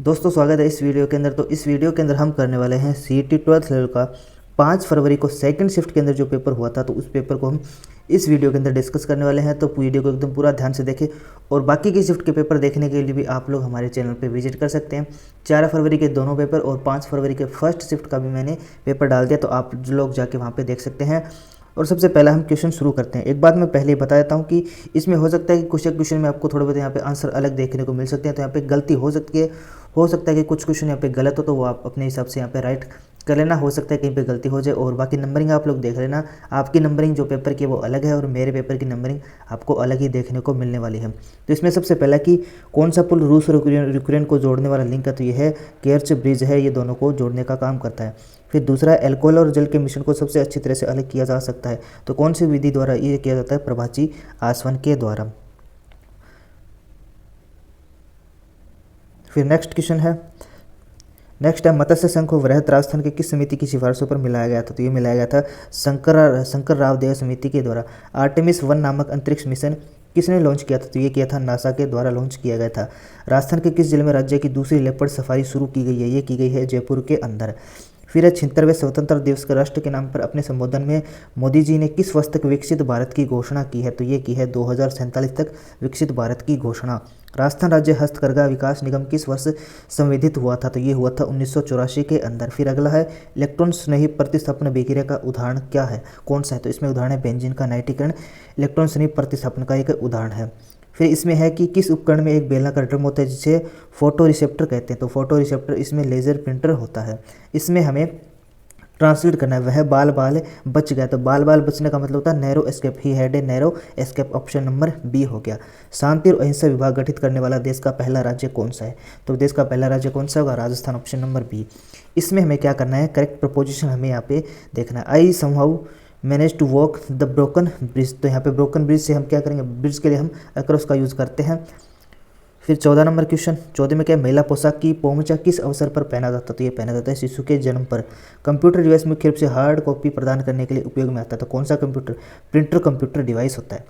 दोस्तों स्वागत है इस वीडियो के अंदर। तो इस वीडियो के अंदर हम करने वाले हैं सीईटी 12th लेवल का 5 फरवरी को सेकंड शिफ्ट के अंदर जो पेपर हुआ था, तो उस पेपर को हम इस वीडियो के अंदर डिस्कस करने वाले हैं। तो वीडियो को एकदम पूरा ध्यान से देखें और बाकी की शिफ्ट के पेपर देखने के लिए भी आप लोग हमारे चैनल पर विजिट कर सकते हैं। 4 फरवरी के दोनों पेपर और 5 फरवरी के फर्स्ट शिफ्ट का भी मैंने पेपर डाल दिया, तो आप लोग जाके वहाँ पर देख सकते हैं। और सबसे पहला हम क्वेश्चन शुरू करते हैं। एक बात मैं पहले ही बता देता हूँ कि इसमें हो सकता है कि कुछ क्वेश्चन में आपको थोड़े बहुत यहाँ पे आंसर अलग देखने को मिल सकते हैं, तो यहाँ पे गलती हो सकती है। हो सकता है कि कुछ क्वेश्चन यहाँ पे गलत हो, तो वो आप अपने हिसाब से यहाँ पे राइट कर लेना। हो सकता है कहीं पे गलती हो जाए। और बाकी नंबरिंग आप लोग देख लेना, आपकी नंबरिंग जो पेपर की है वो अलग है और मेरे पेपर की नंबरिंग आपको अलग ही देखने को मिलने वाली है। तो इसमें सबसे पहला कि कौन सा पुल रूस और यूक्रेन को जोड़ने वाला लिंक है, तो ये है केर्च ब्रिज है, ये दोनों को जोड़ने का काम करता है। फिर दूसरा, अल्कोहल और जल के मिश्रण को सबसे अच्छी तरह से अलग किया जा सकता है, तो कौन सी विधि द्वारा ये किया जाता है? प्रभाची आसवन के द्वारा। फिर नेक्स्ट क्वेश्चन है, नेक्स्ट है मत्स्य संघ को वृहत राजस्थान के किस समिति की सिफारिशों पर मिलाया गया था? तो ये मिलाया गया था शंकर राव देव समिति के द्वारा। आर्टेमिस 1 नामक अंतरिक्ष मिशन किसने लॉन्च किया था? तो ये किया था नासा के द्वारा लॉन्च किया गया था। राजस्थान के किस जिले में राज्य की दूसरी लेपर्ड सफारी शुरू की गई है? ये की गई है जयपुर के अंदर। फिर 76वें स्वतंत्रता दिवस के राष्ट्र के नाम पर अपने संबोधन में मोदी जी ने किस वर्ष तक विकसित भारत की घोषणा की है? तो ये की है 2047 तक विकसित भारत की घोषणा। राजस्थान राज्य हस्तकरघा विकास निगम किस वर्ष संविधित हुआ था? तो ये हुआ था 1984 के अंदर। फिर अगला है इलेक्ट्रॉन स्नेही प्रतिस्थापन अभिक्रिया का उदाहरण क्या है, कौन सा है? तो इसमें उदाहरण है बेंजीन का नाइट्रीकरण, इलेक्ट्रॉन स्नेही प्रतिस्थापन का एक उदाहरण है। फिर इसमें है कि किस उपकरण में एक बेलनाकार ड्रम होता है जिसे फोटो रिसेप्टर कहते हैं? तो फोटो रिसेप्टर इसमें लेजर प्रिंटर होता है। इसमें हमें ट्रांसलेट करना है, वह बाल बाल बच गया। तो बाल बाल बचने का मतलब होता है narrow escape, he had a narrow escape. Option number B हो गया। शांति और अहिंसा विभाग गठित करने वाला देश का पहला राज्य कौन सा है? तो देश का पहला राज्य कौन सा होगा? राजस्थान। Option number B. इसमें हमें क्या करना है? करेक्ट प्रपोजिशन हमें यहाँ पे देखना है। I somehow manage to walk the broken bridge, तो यहाँ पे ब्रोकन ब्रिज से हम क्या करेंगे? ब्रिज के लिए हम अक्रॉस का यूज़ करते हैं। फिर 14 नंबर क्वेश्चन, 14 में क्या है? महिला पोशाक की पोमचा किस अवसर पर पहना जाता है? तो ये पहना जाता है शिशु के जन्म पर। कंप्यूटर डिवाइस मुख्य रूप से हार्ड कॉपी प्रदान करने के लिए उपयोग में आता है, तो कौन सा कंप्यूटर? प्रिंटर कंप्यूटर डिवाइस होता है।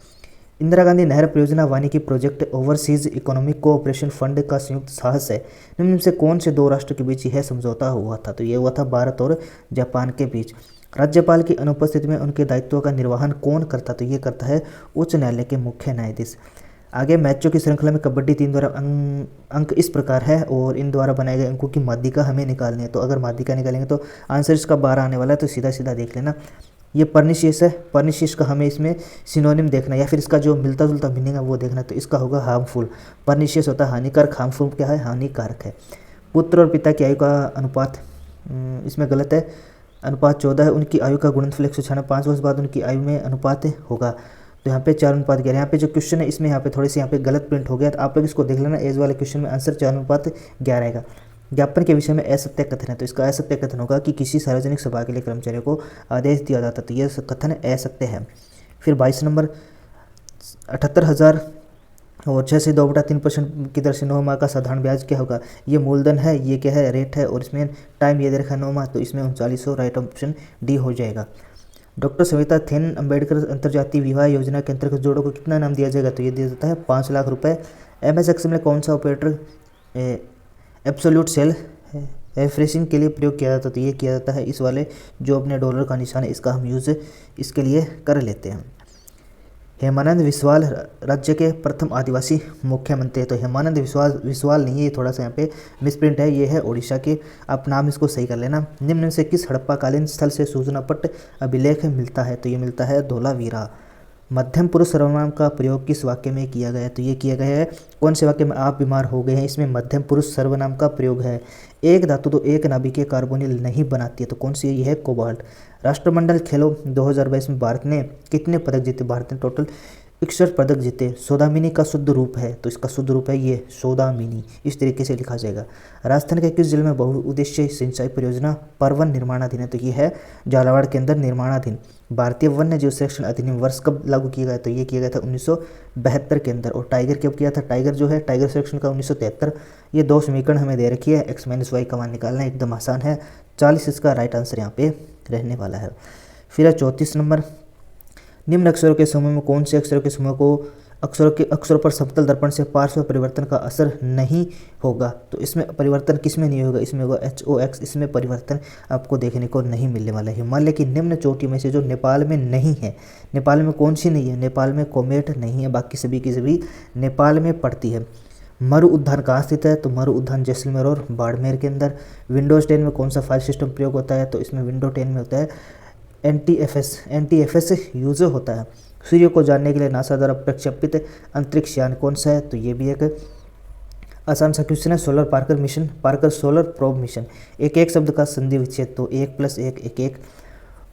इंदिरा गांधी नहर परियोजना वानिकी project overseas economic cooperation fund का संयुक्त साहस है। निम्न में से कौन से दो राष्ट्र के बीच यह समझौता हुआ था? तो ये हुआ था भारत और जापान के बीच। राज्यपाल की अनुपस्थिति में उनके दायित्वों का निर्वहन कौन करता? तो ये करता है उच्च न्यायालय के मुख्य न्यायाधीश। आगे मैचों की श्रृंखला में कबड्डी 3 द्वारा अंक इस प्रकार है और इन द्वारा बनाए गए अंकों की माध्यिका हमें निकालनी है। तो अगर माध्यिका निकालेंगे तो आंसर इसका 12 आने वाला है, तो सीधा सीधा देख लेना। ये परनिशियस है, परनिशियस का हमें इसमें सिनोनिम देखना है या फिर इसका जो मिलता जुलता मीनिंग है वो देखना है। तो इसका होगा हार्मफुल। परनिशियस होता है हानिकारक, हार्मफुल क्या है? हानिकारक है। पुत्र और पिता की आयु का अनुपात इसमें गलत है, अनुपात 14 है। उनकी आयु का गुणनफल 196, 5 वर्ष बाद उनकी आयु में अनुपात होगा, तो यहाँ पे 4:11। यहाँ पे जो क्वेश्चन है इसमें यहाँ पे थोड़ी सी यहाँ पे गलत प्रिंट हो गया, तो आप लोग इसको देख लेना। एज वाले क्वेश्चन में आंसर 4:11 आएगा। ज्ञापन के विषय में असत्य कथन है, तो इसका असत्य कथन होगा कि किसी सार्वजनिक सभा के लिए कर्मचारियों को आदेश दिया जाता, तो यह कथन असत्य है। फिर 22 नंबर, 78,000 और 6 से 2/3% की दर से 9 माह का साधारण ब्याज क्या होगा? ये मूलधन है, ये क्या है? रेट है, और इसमें टाइम ये दे रखा है 9 माह, तो इसमें 3900 राइट ऑप्शन डी हो जाएगा। डॉक्टर सविता थेन अम्बेडकर अंतर्जातीय विवाह योजना के अंतर्गत जोड़ों को कितना नाम दिया जाएगा? तो ये दिया जाता है 5 लाख रुपए। MS एक्सेल में कौन सा ऑपरेटर एब्सोल्यूट सेल फ्रेशिंग के लिए प्रयोग किया जाता है? तो ये किया जाता है इस वाले जो अपने डॉलर का निशान है, इसका हम यूज़ इसके लिए कर लेते हैं। हेमानंद बिस्वाल राज्य के प्रथम आदिवासी मुख्यमंत्री है, तो हेमानंद बिस्वाल नहीं है, ये थोड़ा सा यहाँ पे मिसप्रिंट है, ये है ओडिशा के। आप नाम इसको सही कर लेना। निम्न में से किस हड़प्पाकालीन स्थल से सूचना पट अभिलेख मिलता है? तो ये मिलता है धोलावीरा। मध्यम पुरुष सर्वनाम का प्रयोग किस वाक्य में किया गया है? तो ये किया गया है कौन से वाक्य में? आप बीमार हो गए हैं, इसमें मध्यम पुरुष सर्वनाम का प्रयोग है। एक धातु तो एक नाभिकीय कार्बोनिल नहीं बनाती है, तो कौन सी? ये है कोबाल्ट। राष्ट्रमंडल खेलों 2022 में भारत ने कितने पदक जीते? भारत ने टोटल 61 पदक जीते। सौदामिनी का शुद्ध रूप है, तो इसका शुद्ध रूप है ये सौदामिनी, इस तरीके से लिखा जाएगा। राजस्थान के किस जिले में बहुउद्देश्यीय सिंचाई परियोजना परवन निर्माणाधीन है? तो ये है झालावाड़ के अंदर निर्माणाधीन। भारतीय वन्य जीव संरक्षण अधिनियम वर्ष कब लागू किया गया? तो ये किया गया था 1972 के अंदर। और टाइगर कब किया था? टाइगर जो है टाइगर संरक्षण का 1973। ये 2 समीकरण हमें दे रखी है, x-y का मान निकालना है, एकदम आसान है। 40 इसका राइट आंसर यहाँ पे रहने वाला है। फिर है 34 नंबर, निम्न अक्षरों के समूह में कौन से अक्षरों के समूह को अक्षरों पर समतल दर्पण से पार्श्व परिवर्तन का असर नहीं होगा। तो इसमें परिवर्तन किस में नहीं होगा, इसमें होगा HOX, इसमें परिवर्तन आपको देखने को नहीं मिलने वाला है। हिमालय की निम्न चोटी में से जो नेपाल में नहीं है, नेपाल में कौन सी नहीं है, नेपाल में कोमेट नहीं है, बाकी सभी की सभी नेपाल में पड़ती है। मरु उद्यान कहाँ स्थित है, तो मरु उद्यान जैसलमेर और बाड़मेर के अंदर। विंडोज 10 में कौन सा फाइल सिस्टम प्रयोग होता है, तो इसमें विंडो 10 में होता है NTFS यूज होता है। सूर्य को जानने के लिए नासा द्वारा प्रक्षेपित अंतरिक्ष यान कौन सा है, तो ये भी एक आसान सा क्वेश्चन है। Solar Parker mission, Parker solar probe mission. एक शब्द का संधि विच्छेद, तो 1 + 1 1।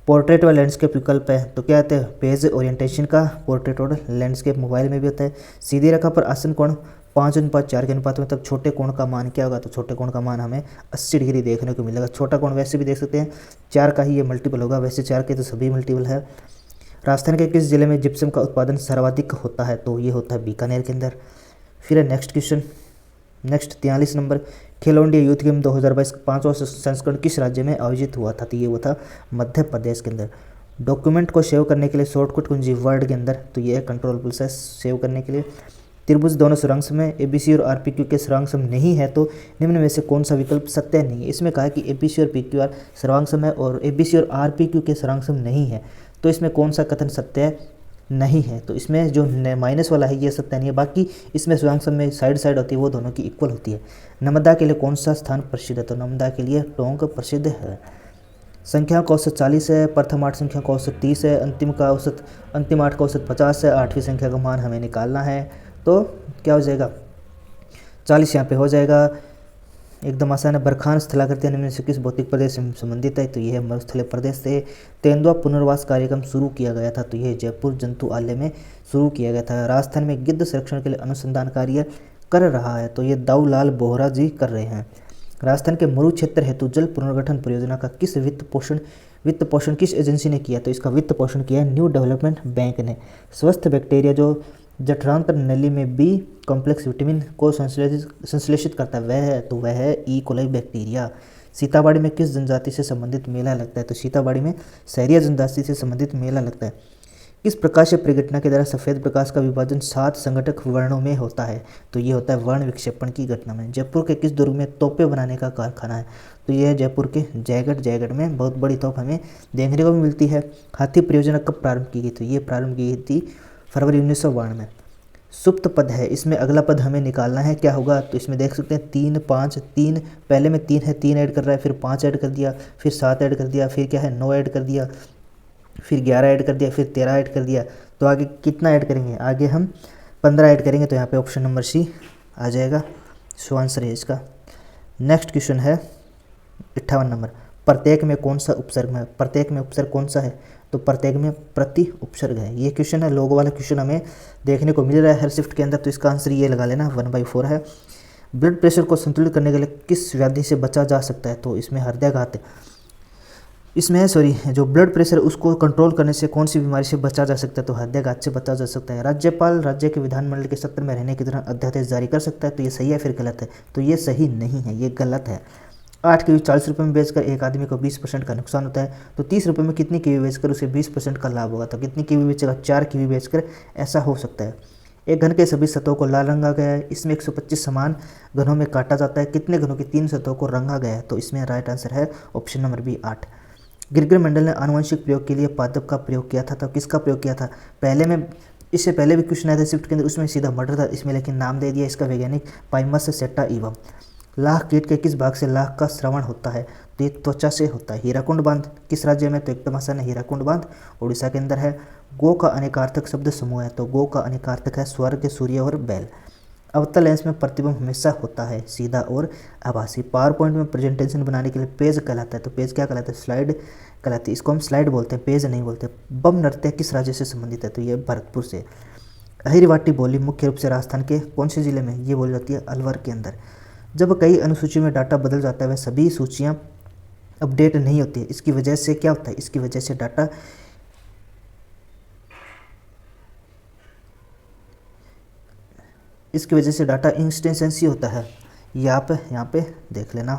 पोर्ट्रेट व लैंडस्केप विकल्प है, तो क्या आते हैं, पेज ओरिएंटेशन का पोर्ट्रेट और लैंडस्केप मोबाइल में भी होता है। सीधी रेखा पर आसन कोण 5:4 के अनुपात में, तब छोटे कोण का मान क्या होगा, तो छोटे कोण का मान हमें 80 डिग्री देखने को मिलेगा। छोटा कोण वैसे भी देख सकते हैं 4 का ही ये मल्टीपल होगा, वैसे 4 के तो सभी मल्टीपल है। राजस्थान के किस जिले में जिप्सम का उत्पादन सर्वाधिक होता है, तो ये होता है बीकानेर के अंदर। फिर है नेक्स्ट क्वेश्चन, नेक्स्ट 43 नंबर, खेलो इंडिया यूथ गेम 2022 5वां संस्करण किस राज्य में आयोजित हुआ था, तो ये हुआ था मध्य प्रदेश के अंदर। डॉक्यूमेंट को सेव करने के लिए शॉर्टकट कुंजी वर्ड के अंदर, तो ये है कंट्रोल प्लस है सेव करने के लिए। त्रिभुज दोनों सुरंग में ABC और RPQ के सर्वांग सम नहीं है, तो निम्न में से कौन सा विकल्प सत्य नहीं है। इसमें कहा है कि ABC और PQR सर्वांग सम है और ABC और RPQ के सर्वांग सम नहीं है, तो इसमें कौन सा कथन सत्य नहीं है, तो इसमें जो माइनस वाला है ये सत्य नहीं है। बाकी इसमें सर्वांग सम में साइड साइड होती है वो दोनों की इक्वल होती है। नर्मदा के लिए कौन सा स्थान प्रसिद्ध है, तो नर्मदा के लिए टोंक प्रसिद्ध है। संख्या का औसत 40 है, प्रथम 8 संख्या का औसत 30 है, अंतिम 8 का औसत 50 है। 8वीं संख्या का मान हमें निकालना है, तो क्या हो जाएगा 40 यहाँ पे हो जाएगा। एकदम आसान है। बरखान स्थलाकृति निम्न से किस भौतिक प्रदेश से संबंधित है, तो यह है मरुस्थलीय प्रदेश से। तेंदुआ पुनर्वास कार्यक्रम शुरू किया गया था, तो यह जयपुर जंतुआलय में शुरू किया गया था। राजस्थान में गिद्ध संरक्षण के लिए अनुसंधान कार्य कर रहा है, तो ये दाऊलाल बोहरा जी कर रहे हैं। राजस्थान के मरु क्षेत्र हेतु जल पुनर्गठन परियोजना का किस वित्त पोषण किस एजेंसी ने किया, तो इसका वित्त पोषण किया है न्यू डेवलपमेंट बैंक ने। स्वस्थ बैक्टीरिया जो जठरांतर नली में B कॉम्प्लेक्स विटामिन को संश्लेषित करता है वह है, तो वह है E. Coli bacteria. सीताबाड़ी में किस जनजाति से संबंधित मेला लगता है, तो सीताबाड़ी में सहरिया जनजाति से संबंधित मेला लगता है। किस प्रकाशीय परिघटना के द्वारा सफ़ेद प्रकाश का विभाजन 7 संघटक वर्णों में होता है, तो ये होता है वर्ण विक्षेपण की घटना में। जयपुर के किस दुर्ग में तोपे बनाने का कारखाना है, तो यह है जयपुर के जयगढ़ में बहुत बड़ी तोप हमें देखने को भी मिलती है। हाथी परियोजना कब प्रारंभ की गई, तो ये प्रारंभ की गई थी फरवरी 1992 में। सुप्त पद है, इसमें अगला पद हमें निकालना है, क्या होगा, तो इसमें देख सकते हैं 3 5 3, पहले में 3 है, 3 ऐड कर रहा है, फिर 5 ऐड कर दिया, फिर 7 ऐड कर दिया, फिर क्या है 9 ऐड कर दिया, फिर 11 ऐड कर दिया, फिर 13 ऐड कर दिया। तो आगे कितना ऐड करेंगे, आगे हम 15 ऐड करेंगे, तो यहाँ पे ऑप्शन नंबर C आ जाएगा, सो आंसर है इसका। नेक्स्ट क्वेश्चन है 58 नंबर, प्रत्येक में कौन सा उपसर्ग है, प्रत्येक में उपसर्ग कौन सा है, तो प्रत्येक में प्रति उपसर्ग है। ये क्वेश्चन है, लोगों वाला क्वेश्चन हमें देखने को मिल रहा है हर शिफ्ट के अंदर, तो इसका आंसर ये लगा लेना 1/4 है। ब्लड प्रेशर को संतुलित करने के लिए किस व्याधि से बचा जा सकता है, तो इसमें हृदयाघात, इसमें जो ब्लड प्रेशर उसको कंट्रोल करने से कौन सी बीमारी से बचा जा सकता है, तो हृदयाघात से बचा जा सकता है। राज्यपाल राज्य के विधानमंडल के सत्र में रहने के दौरान अध्यादेश जारी कर सकता है, तो ये सही है फिर गलत है, तो ये सही नहीं है, ये गलत है। 8 कीवी 40 रुपये में बेचकर एक आदमी को 20% का नुकसान होता है, तो 30 रुपये में कितनी कीवी बेचकर उसे 20% का लाभ होगा, तो कितनी कीवी बेचेगा, 4 कीवी बेचकर ऐसा हो सकता है। एक घन के सभी सतहों को लाल रंगा गया है, इसमें 125 समान घनों में काटा जाता है, कितने घनों की 3 सतहों को रंगा गया है, तो इसमें राइट आंसर है ऑप्शन नंबर B 8। गिरगिट मंडल ने आनुवंशिक प्रयोग के लिए पादप का प्रयोग किया था, तो किसका प्रयोग किया था, पहले में इससे पहले भी क्वेश्चन आया था शिफ्ट के अंदर, उसमें सीधा मर्डर था, इसमें लेकिन नाम दे दिया इसका वैज्ञानिक पाइमस सेटा इवम। लाख कीट के किस भाग से लाख का श्रवण होता है, तो ये त्वचा से होता है। हीराकुंड बांध किस राज्य में, तो एकदम आसान है, हीराकुंड बांध उड़ीसा के अंदर है। गो का अनेकार्थक शब्द समूह है, तो गो का अनेकार्थक है स्वर्ग, सूर्य और बैल। अवतल लेंस में प्रतिबिंब हमेशा होता है सीधा और आभासी। पावर पॉइंट में प्रेजेंटेशन बनाने के लिए पेज कहलाता है, तो पेज क्या कहलाता है, स्लाइड कहलाती है, इसको हम स्लाइड बोलते हैं, पेज नहीं बोलते। बम नृत्य किस राज्य से संबंधित है, तो ये भरतपुर से। अहिरवाटी बोली मुख्य रूप से राजस्थान के कौन से जिले में ये बोली जाती है, अलवर के अंदर। जब कई अनुसूची में डाटा बदल जाता है वह सभी सूचियां अपडेट नहीं होती है, इसकी वजह से क्या होता है, इसकी वजह से डाटा इंस्टेंसेंसी होता है, ये आप यहाँ पे देख लेना।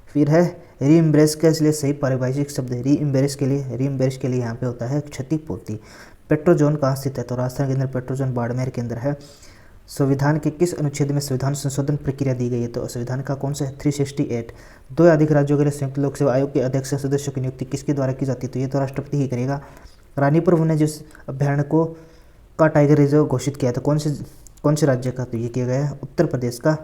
फिर है री इम्ब्रेस के लिए सही पारिभाषिक शब्द है, री इम्ब्रेस के लिए यहाँ पे होता है क्षतिपूर्ति। पेट्रोजोन कहाँ स्थित है, तो राजस्थान के अंदर पेट्रोजोन बाड़मेर के अंदर है। संविधान के किस अनुच्छेद में संविधान संशोधन प्रक्रिया दी गई है, तो संविधान का कौन सा है 368। दो या अधिक राज्यों के लिए संयुक्त लोक सेवा आयोग के अध्यक्ष सदस्यों की नियुक्ति किसके द्वारा की जाती है, तो ये तो राष्ट्रपति ही करेगा। रानीपुर वन्य जीव अभ्यारण्य को का टाइगर रिजर्व घोषित किया था कौन से राज्य का, तो ये किया गया है उत्तर प्रदेश का।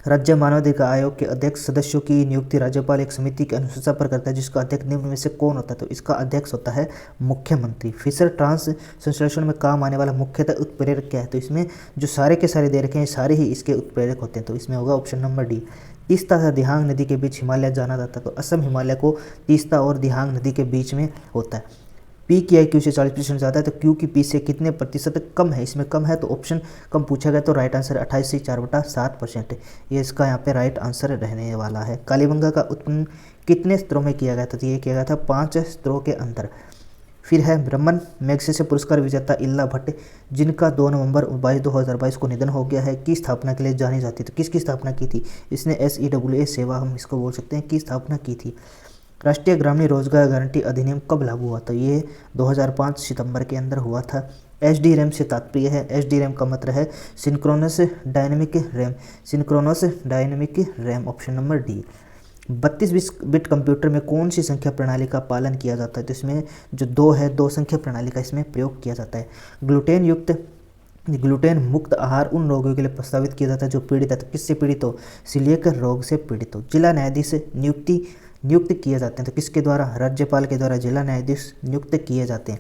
राज्य मानवाधिकार आयोग के अध्यक्ष सदस्यों की नियुक्ति राज्यपाल एक समिति की अनुशंसा पर करता है, जिसका अध्यक्ष निम्न में से कौन होता है, तो इसका अध्यक्ष होता है मुख्यमंत्री। फिशर ट्रांस संश्लेषण में काम आने वाला मुख्यतः उत्प्रेरक क्या है, तो इसमें जो सारे के सारे दे रखे हैं सारे ही इसके उत्प्रेरक होते हैं, तो इसमें होगा ऑप्शन नंबर डी। तीस्ता तथा दिहांग नदी के बीच हिमालय जाना जाता है, तो असम हिमालय को तीस्ता और दिहांग नदी के बीच में होता है। पी की आई क्यू से 40% ज़्यादा है, तो क्यू की पी से कितने प्रतिशत कम है, इसमें कम है तो ऑप्शन कम पूछा गया, तो राइट आंसर 28 से 4/7% है, ये इसका यहाँ पे राइट आंसर रहने वाला है। कालीबंगा का उत्पन्न कितने स्तरों में किया गया था, तो ये किया गया था 5 स्तरों के अंदर। फिर है ब्रह्मन मैग्सेसे पुरस्कार विजेता इल्ला भट्ट, जिनका 2 नवंबर 2022 को निधन हो गया है, की स्थापना के लिए जानी जाती है, तो किसकी स्थापना की थी, इसने SEWA सेवा हम इसको बोल सकते हैं की स्थापना की थी। राष्ट्रीय ग्रामीण रोजगार गारंटी अधिनियम कब लागू हुआ था, ये 2005 सितंबर के अंदर हुआ था। SDRAM से तात्पर्य है, SDRAM का मतलब है synchronous dynamic RAM, synchronous dynamic RAM, option number D. 32 bit computer में कौन सी संख्या प्रणाली का पालन किया जाता है, तो इसमें जो 2 है 2 संख्या प्रणाली का इसमें प्रयोग किया जाता है। ग्लूटेन मुक्त आहार उन रोगियों के लिए प्रस्तावित किया जाता है जो पीड़ित है, तो किससे पीड़ित हो, सीलिएक रोग से पीड़ित हो। जिला न्यायाधीश नियुक्त किए जाते हैं, तो किसके द्वारा, राज्यपाल के द्वारा जिला न्यायाधीश नियुक्त किए जाते हैं।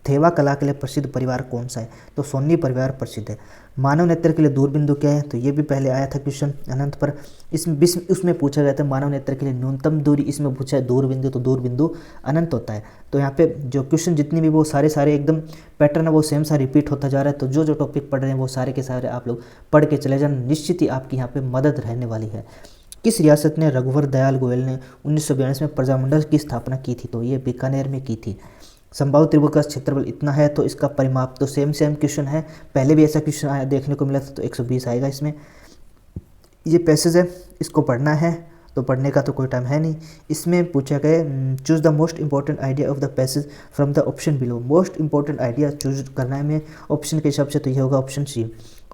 थेवा कला के लिए प्रसिद्ध परिवार कौन सा है, तो सोनी परिवार प्रसिद्ध है। मानव नेत्र के लिए दूरबिंदु क्या है, तो ये भी पहले आया था क्वेश्चन अनंत पर, उसमें पूछा गया था मानव नेत्र के लिए न्यूनतम दूरी, इसमें पूछा है दूरबिंदु, तो दूरबिंदु अनंत होता है। तो यहाँ पे जो क्वेश्चन जितने भी वो सारे एकदम पैटर्न है वो सेम सा रिपीट होता जा रहा है, तो जो टॉपिक पढ़ रहे हैं वो सारे के सारे आप लोग पढ़ के चले जाना, निश्चित ही आपकी यहाँ पे मदद रहने वाली है। किस रियासत ने रघुवर दयाल गोयल ने 1942 में प्रजामंडल की स्थापना की थी, तो ये बीकानेर में की थी। संभावित त्रिभुज का क्षेत्रफल इतना है, तो इसका परिमाप तो सेम क्वेश्चन है, पहले भी ऐसा क्वेश्चन आया देखने को मिला था, तो 120 आएगा इसमें। ये पैसेज है, इसको पढ़ना है, तो पढ़ने का तो कोई टाइम है नहीं। इसमें पूछा गया choose the most important idea of the passage from the option below, most important idea choose करना है हमें ऑप्शन के हिसाब से, तो ये होगा option C.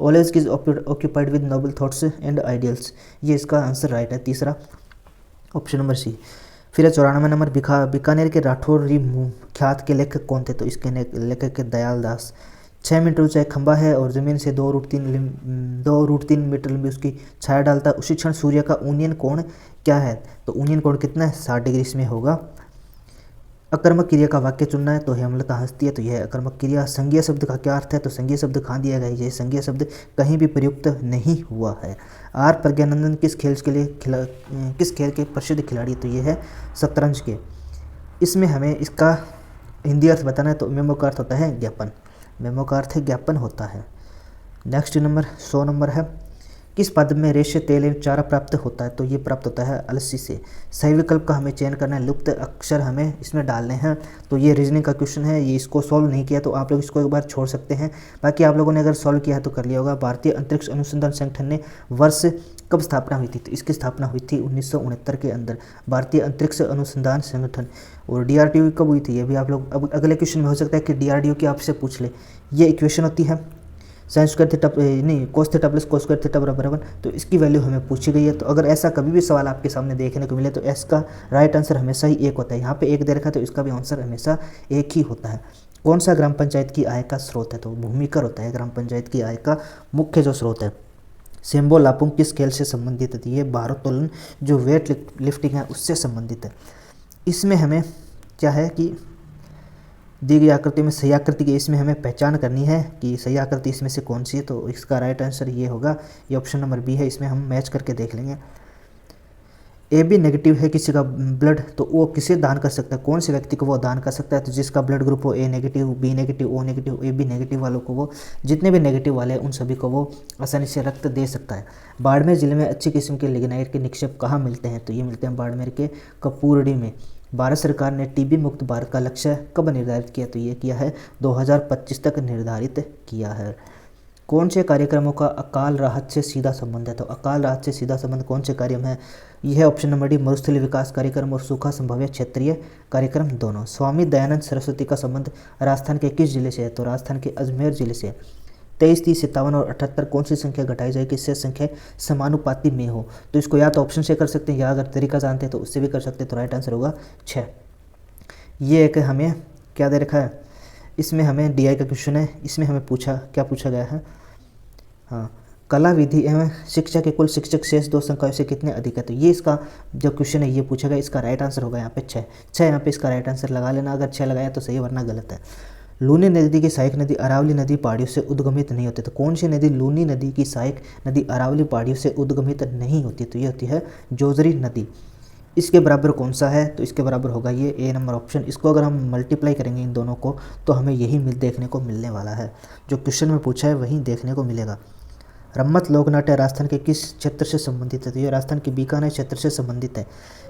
Always is occupied with noble thoughts and ideals, ये इसका आंसर राइट है, तीसरा ऑप्शन नंबर सी। फिर है 94 नंबर, बीकानेर के राठौरी ख्यात के लेखक कौन थे, तो इसके लेखक के दयाल दास। 6 मीटर ऊंचा एक खंभा है और ज़मीन से 2√3 मीटर लंबी उसकी छाया डालता है, उसी क्षण सूर्य का ऊनियन कोण क्या है, तो ऊनियन कोण कितना है 60 डिग्री इसमें होगा। अकर्मक क्रिया का वाक्य चुनना है, तो हेमलता हंसती है, तो यह अकर्मक क्रिया। संज्ञा शब्द का क्या अर्थ है, तो संज्ञा शब्द कहाँ दिया गया है, ये संज्ञा शब्द कहीं भी प्रयुक्त नहीं हुआ है। आर प्रज्ञानंदन किस खेल के प्रसिद्ध खिलाड़ी, तो ये है शतरंज के। इसमें हमें इसका हिंदी अर्थ बताना है, तो मेमो का अर्थ होता है ज्ञापन, मेमो का अर्थ है ज्ञापन होता है। नेक्स्ट नंबर 100 नंबर है, किस पद में रेशे तेल एवं चारा प्राप्त होता है, तो ये प्राप्त होता है अलसी से। सही विकल्प का हमें चयन करना है, लुप्त अक्षर हमें इसमें डालने हैं, तो ये रीजनिंग का क्वेश्चन है, ये इसको सॉल्व नहीं किया तो आप लोग इसको एक बार छोड़ सकते हैं, बाकी आप लोगों ने अगर सॉल्व किया है तो कर लिया होगा। भारतीय अंतरिक्ष अनुसंधान संगठन ने वर्ष कब स्थापना हुई थी, तो इसकी स्थापना हुई थी 1969 के अंदर, भारतीय अंतरिक्ष अनुसंधान संगठन। और DRDO कब हुई थी, ये भी आप लोग अब अगले क्वेश्चन में हो सकता है कि DRDO की आपसे पूछ ले। ये इक्वेशन होती है साइन स्क्वायर थीटा नहीं cos theta plus cos square theta बराबर 1, तो इसकी वैल्यू हमें पूछी गई है। तो अगर ऐसा कभी भी सवाल आपके सामने देखने को मिले तो इसका राइट आंसर हमेशा ही 1 होता है। यहाँ पे 1 दे रखा है तो इसका भी आंसर हमेशा 1 ही होता है। कौन सा ग्राम पंचायत की आय का स्रोत है, तो भूमिकर होता है ग्राम पंचायत की आय का मुख्य जो स्रोत है। सेम्बो लापुंग किस खेल से संबंधित है, ये भारोत्तोलन जो वेट लिफ्टिंग है उससे संबंधित है। इसमें हमें क्या है कि दी गई आकृति में सही आकृति की इसमें हमें पहचान करनी है कि सही आकृति इसमें से कौन सी है, तो इसका राइट आंसर ये होगा, ये ऑप्शन नंबर बी है। इसमें हम मैच करके देख लेंगे। AB नेगेटिव है किसी का ब्लड, तो वो किसे दान कर सकता है, कौन से व्यक्ति को वो दान कर सकता है, तो जिसका ब्लड ग्रुप हो A negative, B negative, O negative, AB negative वालों को वो, जितने भी नेगेटिव वाले हैं उन सभी को वो आसानी से रक्त दे सकता है। बाड़मेर जिले में अच्छी किस्म के लिग्नाइट के निक्षेप कहाँ मिलते हैं, तो ये मिलते हैं बाड़मेर के कपूरडी में। भारत सरकार ने TB मुक्त भारत का लक्ष्य कब निर्धारित किया, तो ये किया है 2025 तक निर्धारित किया है। कौन से कार्यक्रमों का अकाल राहत से सीधा संबंध है? तो अकाल राहत से सीधा संबंध कौन से कार्यक्रम है? यह है ऑप्शन नंबर डी, मरुस्थलीय विकास कार्यक्रम और सूखा संभाव्य क्षेत्रीय कार्यक्रम दोनों। स्वामी दयानंद सरस्वती का संबंध राजस्थान के किस जिले से है? तो राजस्थान के अजमेर जिले से। 23, 30, 57 और 78 कौन सी संख्या घटाई जाएगी इससे संख्या समानुपाती में हो? तो इसको या तो ऑप्शन से कर सकते हैं या अगर तरीका जानते हैं तो उससे भी कर सकते हैं। तो राइट आंसर होगा 6। ये एक हमें क्या दे रखा है, इसमें हमें DI का क्वेश्चन है। इसमें हमें क्या पूछा गया है? हाँ, कला विधि एवं शिक्षा के कुल शिक्षक शेष 2 संख्याओं से कितने अधिक है? तो ये इसका जो क्वेश्चन है ये पूछा गया। इसका राइट आंसर होगा यहाँ पे 6। यहाँ पे इसका राइट आंसर लगा लेना, अगर 6 लगाया तो सही वरना गलत है। लूनी नदी की सहायक नदी अरावली नदी पहाड़ियों से उद्गमित नहीं होती। तो कौन सी नदी लूनी नदी की सहायक नदी अरावली पहाड़ियों से उद्गमित नहीं होती? तो ये होती है जोजरी नदी। इसके बराबर कौन सा है? तो इसके बराबर होगा ये A नंबर ऑप्शन। इसको अगर हम मल्टीप्लाई करेंगे इन दोनों को तो हमें यही देखने को मिलने वाला है, जो क्वेश्चन में पूछा है वही देखने को मिलेगा। रम्मत लोकनाट्य राजस्थान के किस क्षेत्र से संबंधित है? तो ये राजस्थान के बीकानेर क्षेत्र से संबंधित है।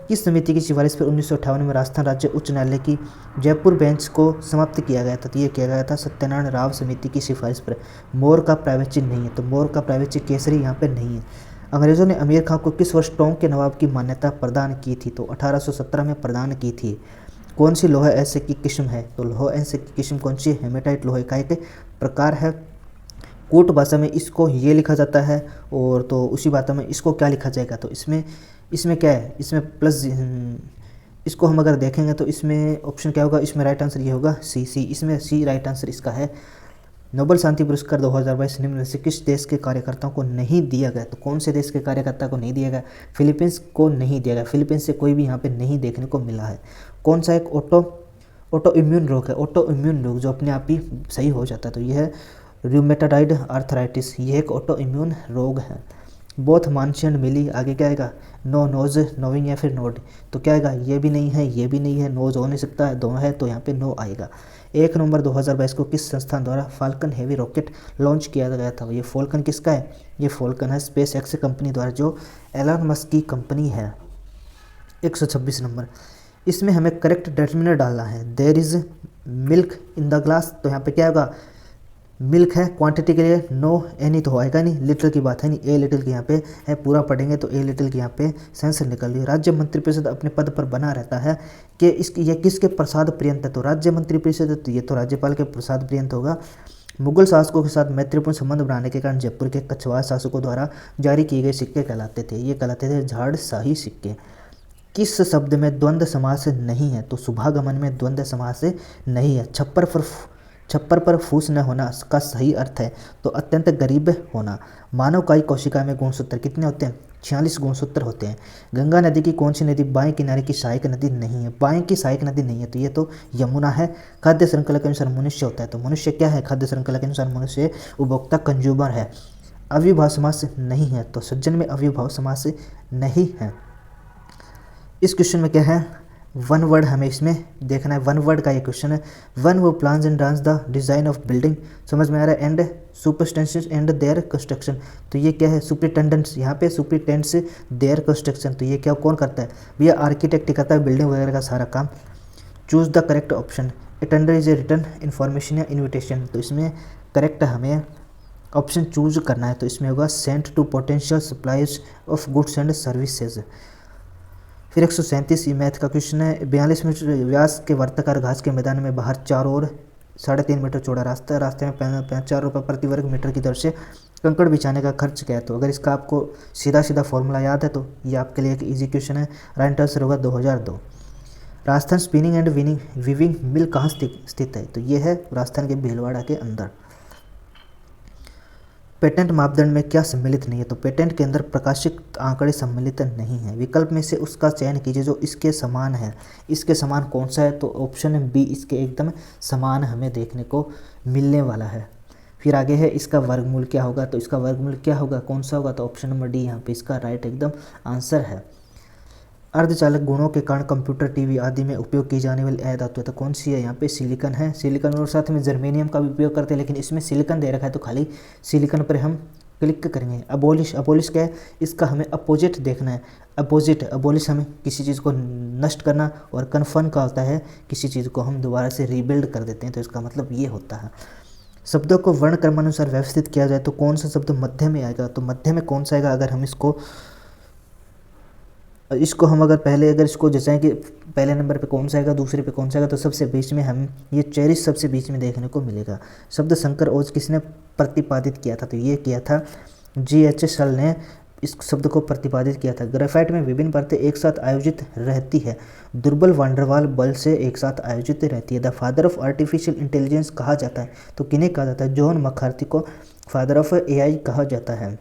किस समिति की सिफारिश पर 1958 में राजस्थान राज्य उच्च न्यायालय की जयपुर बेंच को समाप्त किया गया था? तो ये किया गया था सत्यनारायण राव समिति की सिफारिश पर। मोर का प्राइवेट चिन्ह नहीं है, तो मोर का प्राइवेट चिन्ह केसरी यहाँ पे नहीं है। अंग्रेजों ने अमीर खां को किस वर्ष टोंक के नवाब की मान्यता प्रदान की थी? तो 1817 में प्रदान की थी। कौन सी लोहा ऐसे की किस्म है? तो लोहा ऐसे की किस्म कौन सी? हेमेटाइट लोहे का एक प्रकार है। कूट भाषा में इसको ये लिखा जाता है और तो उसी भाषा में इसको क्या लिखा जाएगा? तो इसमें क्या है? इसमें प्लस, इसको हम अगर देखेंगे तो इसमें ऑप्शन क्या होगा? इसमें राइट आंसर ये होगा सी। इसमें सी राइट आंसर इसका है। नोबेल शांति पुरस्कार 2022 निम्न में से किस देश के कार्यकर्ताओं को नहीं दिया गया? तो कौन से देश के कार्यकर्ता को नहीं दिया गया? फिलीपींस को नहीं दिया गया। फिलीपींस से कोई भी यहाँ पे नहीं देखने को मिला है। कौन सा एक ऑटो इम्यून रोग है? ऑटो इम्यून रोग जो अपने आप ही सही हो जाता है, तो यह है रूमेटाइड आर्थराइटिस। ये एक ऑटो इम्यून रोग है। बोथ मानसी एंड मिली, आगे क्या आएगा? नो, नोज, नोविंग या फिर नोड। तो क्या आएगा? ये भी नहीं है, ये भी नहीं है, नोज हो नहीं सकता है, दोनों है, तो यहाँ पे नो आएगा। 1 नवंबर 2022 को किस संस्थान द्वारा फाल्कन हेवी रॉकेट लॉन्च किया गया था? ये फाल्कन किसका है? ये फाल्कन है स्पेस एक्स कंपनी द्वारा, जो एलन मस्क की कंपनी है। 126 नंबर, इसमें हमें करेक्ट डिटरमिनर डालना है। There is milk in the glass, तो यहाँ पे क्या होगा? मिल्क है क्वांटिटी के लिए, नो एनी तो आएगा नहीं, लिटिल की बात है नहीं, ए लिटिल की यहाँ पे है, पूरा पढ़ेंगे तो ए लिटिल की यहाँ पे सेंसर निकल रही है। राज्य मंत्रिपरिषद अपने पद पर बना रहता है कि इसकी यह किसके प्रसाद पर्यंत है? तो राज्य मंत्रिपरिषद, तो ये तो राज्यपाल के प्रसाद पर्यंत होगा। मुगल शासकों के साथ मैत्रीपूर्ण संबंध बनाने के कारण जयपुर के कछवाहा शासकों द्वारा जारी किए गए सिक्के कहलाते थे। ये कहलाते थे झाड़ शाही सिक्के। किस शब्द में द्वंद्व समास नहीं है? तो शुभागमन में द्वंद्व समास नहीं है। छप्पर पर फूस न होना का सही अर्थ है तो अत्यंत गरीब होना। मानव कायिक कोशिका में गुणसूत्र कितने होते हैं? 46 गुणसूत्र होते हैं। गंगा नदी की कौन सी नदी बाएं किनारे की सहायक नदी नहीं है? बाएं की सहायक नदी नहीं है, तो ये तो यमुना है। खाद्य श्रृंखला के अनुसार मनुष्य होता है, तो मनुष्य क्या है? खाद्य श्रृंखला के अनुसार मनुष्य उपभोक्ता कंज्यूमर है। अविभाव समास नहीं है, तो सज्जन में अविभाव समास नहीं है। इस क्वेश्चन में क्या है? वन वर्ड हमें इसमें देखना है। वन वर्ड का ये क्वेश्चन है। One who plans and draws the design of building, समझ में आ रहा है? And superintends and their construction, तो ये क्या है? सुपरिटेंडेंट्स, यहाँ पे सुपरिटेंडेंट्स देयर कंस्ट्रक्शन, तो ये क्या कौन करता है? भैया आर्किटेक्ट करता है बिल्डिंग वगैरह का सारा काम। Choose the correct option. Attender is a return information या इन्विटेशन, तो इसमें करेक्ट हमें ऑप्शन चूज करना है, तो इसमें होगा sent to potential suppliers of goods and services. फिर 137 ये मैथ का क्वेश्चन है। 42 मीटर व्यास के वर्ताकार घास के मैदान में बाहर चारों ओर 3.5 मीटर चौड़ा रास्ता है। रास्ते में 4 रुपये प्रति वर्ग मीटर की दर से कंकड़ बिछाने का खर्च क्या है? तो अगर इसका आपको सीधा फॉर्मूला याद है तो ये आपके लिए एक इजी क्वेश्चन है। राइट आंसर होगा 2002। राजस्थान स्पिनिंग एंड वीविंग मिल कहाँ स्थित है? तो ये है राजस्थान के भीलवाड़ा के अंदर। पेटेंट मापदंड में क्या सम्मिलित नहीं है? तो पेटेंट के अंदर प्रकाशित आंकड़े सम्मिलित नहीं है। विकल्प में से उसका चयन कीजिए जो इसके समान है। इसके समान कौन सा है? तो ऑप्शन बी इसके एकदम समान हमें देखने को मिलने वाला है। फिर आगे है इसका वर्गमूल क्या होगा? तो इसका वर्गमूल क्या होगा, कौन सा होगा? तो ऑप्शन नंबर डी यहाँ पे इसका राइट एकदम आंसर है। अर्धचालक गुणों के कारण कंप्यूटर, टीवी आदि में उपयोग की जाने वाली अधातु है, तो कौन सी है? यहाँ पे सिलिकॉन है। सिलिकॉन और साथ में जर्मेनियम का भी उपयोग करते हैं, लेकिन इसमें सिलिकॉन दे रखा है तो खाली सिलिकॉन पर हम क्लिक करेंगे। अबोलिश क्या है? इसका हमें अपोजिट देखना है। अबोलिश हमें किसी चीज़ को नष्ट करना, और कन्फर्म का होता है किसी चीज़ को हम दोबारा से रीबिल्ड कर देते हैं, तो इसका मतलब ये होता है। शब्दों को वर्ण क्रमानुसार व्यवस्थित किया जाए तो कौन सा शब्द मध्य में आएगा, तो मध्य में कौन सा आएगा, अगर हम इसको हम अगर पहले अगर इसको जैसे कि पहले नंबर पे कौन सा आएगा, दूसरे पे कौन सा आएगा, तो सबसे बीच में हम ये चेरिश सबसे बीच में देखने को मिलेगा। शब्द संकर ओज किसने प्रतिपादित किया था, तो ये किया था GH सल ने इस शब्द को प्रतिपादित किया था। ग्रेफाइट में विभिन्न परतें एक साथ आयोजित रहती है, दुर्बल वांडरवाल बल से एक साथ आयोजित रहती है। The father of artificial intelligence कहा जाता है, तो किन्हें कहा जाता है, जॉन मकार्थी को फादर ऑफ AI कहा जाता है।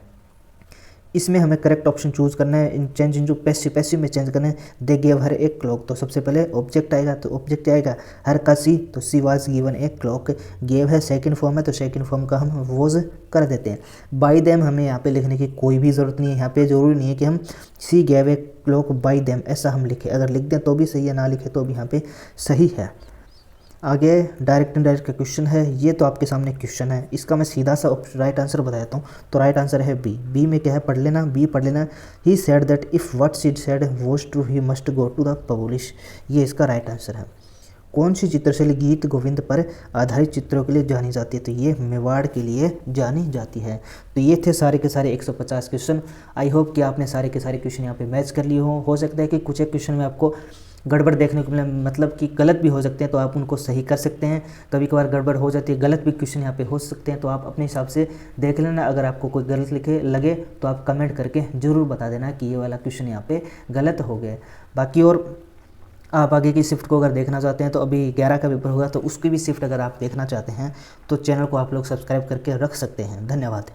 इसमें हमें करेक्ट ऑप्शन चूज करना है, इन चेंज इन जो पैसिव में चेंज करना है। दे गेव हर एक क्लॉक, तो सबसे पहले ऑब्जेक्ट आएगा, तो ऑब्जेक्ट आएगा हर का सी, तो she was given a clock. Gave है सेकंड फॉर्म है, तो सेकंड फॉर्म का हम वॉज कर देते हैं। बाई देम हमें यहाँ पे लिखने की कोई भी ज़रूरत नहीं है, यहाँ पे ज़रूरी नहीं है कि हम सी gave a clock by them ऐसा हम लिखें, अगर लिख दें तो भी सही है, ना लिखे तो भी यहाँ पे सही है। आगे डायरेक्ट इनडायरेक्ट का क्वेश्चन है, ये तो आपके सामने क्वेश्चन है, इसका मैं सीधा सा राइट आंसर बता देता हूँ। तो राइट आंसर है बी में क्या है, पढ़ लेना, बी पढ़ लेना। He said that if what she said was true he must go to the publish, ये इसका राइट आंसर है। कौन सी चित्रशैली गीत गोविंद पर आधारित चित्रों के लिए जानी जाती है, तो ये मेवाड़ के लिए जानी जाती है। तो ये थे सारे के सारे 150 क्वेश्चन। आई होप कि आपने सारे के सारे क्वेश्चन यहाँ पे मैच कर लिए हो सकता है कि कुछ एक क्वेश्चन में आपको गड़बड़ देखने को मिले, मतलब कि गलत भी हो सकते हैं, तो आप उनको सही कर सकते हैं। कभी कभार गड़बड़ हो जाती है, गलत भी क्वेश्चन यहाँ पे हो सकते हैं, तो आप अपने हिसाब से देख लेना। अगर आपको कोई गलत लिखे लगे तो आप कमेंट करके ज़रूर बता देना कि ये वाला क्वेश्चन यहाँ पे गलत हो गया। बाकी और आप आगे की शिफ्ट को अगर देखना चाहते हैं तो अभी 11 का पेपर होगा, तो उसकी भी शिफ्ट अगर आप देखना चाहते हैं तो चैनल को आप लोग सब्सक्राइब करके रख सकते हैं। धन्यवाद।